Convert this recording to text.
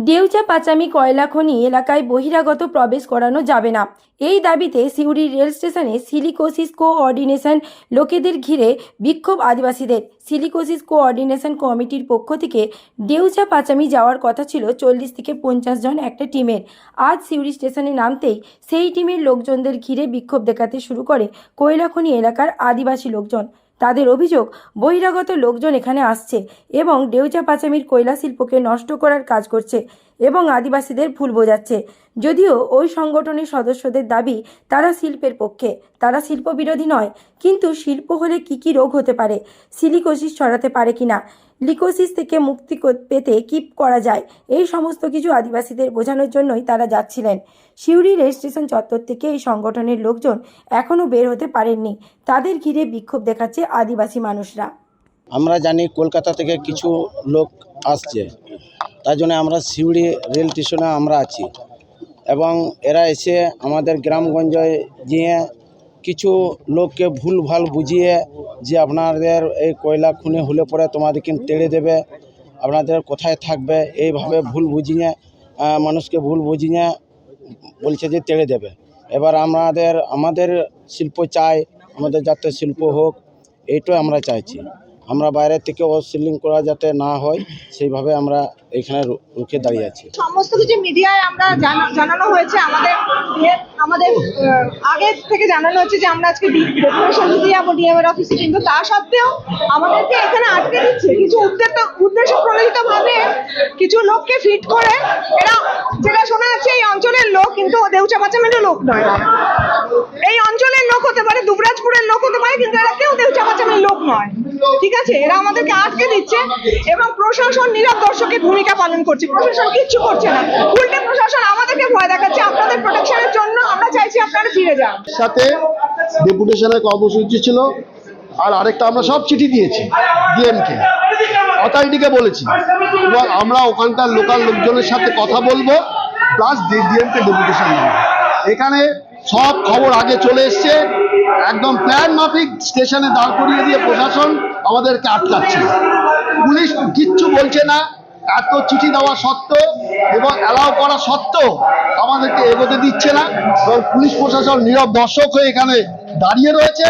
দেউচা পাচামি কয়লা খনি এলাকায় বহিরাগত প্রবেশ করানো যাবে না। এই দাবিতে সিউড়ি রেল স্টেশনে সিলিকোসিস কোঅর্ডিনেশন লোকেদের ঘিরে বিক্ষোভ আদিবাসীদের। সিলিকোসিস কোঅর্ডিনেশন কমিটির পক্ষ থেকে দেউচা পাচামি যাওয়ার কথা ছিল 40 থেকে 50 জন একটা টিমের। আজ সিউড়ি স্টেশনে নামতেই সেই টিমের লোকজনদের ঘিরে বিক্ষোভ দেখাতে শুরু করে কয়লা খনি এলাকার আদিবাসী লোকজন। তাদের অভিযোগ, বহিরাগত লোকজন এখানে আসছে এবং দেউচা পাচামির কয়লা শিল্পকে নষ্ট করার কাজ করছে এবং আদিবাসীদের ভুল বোঝাচ্ছে। যদিও ওই সংগঠনের সদস্যদের দাবি তারা শিল্পের পক্ষে, তারা শিল্প বিরোধী নয়, কিন্তু শিল্প হলে কি রোগ হতে পারে, সিলিকোসিস ছড়াতে পারে কিনা, লিকোসিস থেকে মুক্তি পেতে কী করা যায়, এই সমস্ত কিছু আদিবাসীদের বোঝানোর জন্যই তারা যাচ্ছিলেন। সিউড়ি রেল স্টেশন চত্বর থেকে এই সংগঠনের লোকজন এখনও বের হতে পারেননি। তাদের ঘিরে বিক্ষোভ দেখাচ্ছে আদিবাসী মানুষরা। আমরা জানি কলকাতা থেকে কিছু লোক আসছে, তার জন্য আমরা সিউড়ি রেল স্টেশনে আমরা আছি এবং এরা এসে আমাদের গ্রামগঞ্জে গিয়ে কিছু লোককে ভুলভাল বুঝিয়ে যে আপনাদের এই কয়লা খুনি হলে পরে তোমাদেরকে তেড়ে দেবে, আপনাদের কোথায় থাকবে, এইভাবে ভুল বুঝিয়ে মানুষকে ভুল বুঝিয়ে বলছে যে তেড়ে দেবে। এবার আমাদের শিল্প চাই, আমাদের যাতে শিল্প হোক, এইটাই আমরা চাইছি। আমরা বাইরে থেকে অশিলিং করা যাতে না হয় সেইভাবে আমরা এখানে রুখে দাঁড়িয়ে আছি। সমস্ত কিছু মিডিয়ায় আমরা জানানো হয়েছে, আমাদের আগে থেকে জানানো হচ্ছে যে আমরা আজকে ডেপুটেশন দিতে যাবো ডিএম এর অফিসে, কিন্তু তা সত্ত্বেও আমাদেরকে এখানে আটকে দিচ্ছে কিছু উদ্দেশ্য প্রণোদিত ভাবে কিছু লোককে ফিট করে। এরা যেটা শোনা যাচ্ছে এই অঞ্চলের লোক, কিন্তু দেউচা পাচামির লোক নয়। এই অঞ্চলের লোক হতে পারে, দুবরাজপুরের লোক হতে পারে, কিন্তু এরা কেউ দেউচা পাচামির লোক নয়। ঠিক আছে, এরা আমাদেরকে আটকে দিচ্ছে এবং প্রশাসন নীরব দর্শকের ভূমিকা পালন করছে। প্রশাসন কিচ্ছু করছে না, উল্টে প্রশাসন আমাদেরকে ভয় দেখাচ্ছে। আপনাদের প্রোটেকশনের জন্য আমরা চাইছি আপনারা ফিরে যান। সাথে ডেপুটেশনের কর্মসূচি ছিল, আর আরেকটা আমরা সব চিঠি দিয়েছি ডিএমকে, অথরিটিকে বলেছি, এবং আমরা ওখানকার লোকাল লোকজনের সাথে কথা বলবো, প্লাস ডিএমকে ডেপুটেশন দেবো। এখানে সব খবর আগে চলে এসছে, একদম প্ল্যান মাফিক স্টেশনে দাঁড় করিয়ে দিয়ে প্রশাসন আমাদেরকে আটকাচ্ছে। পুলিশ কিচ্ছু বলছে না, এত চিঠি দেওয়া সত্ত্বেও এবং অ্যালাউ করা সত্ত্বেও আমাদেরকে এগোতে দিচ্ছে না, এবং পুলিশ প্রশাসন নীরব দর্শক হয়ে এখানে দাঁড়িয়ে রয়েছে।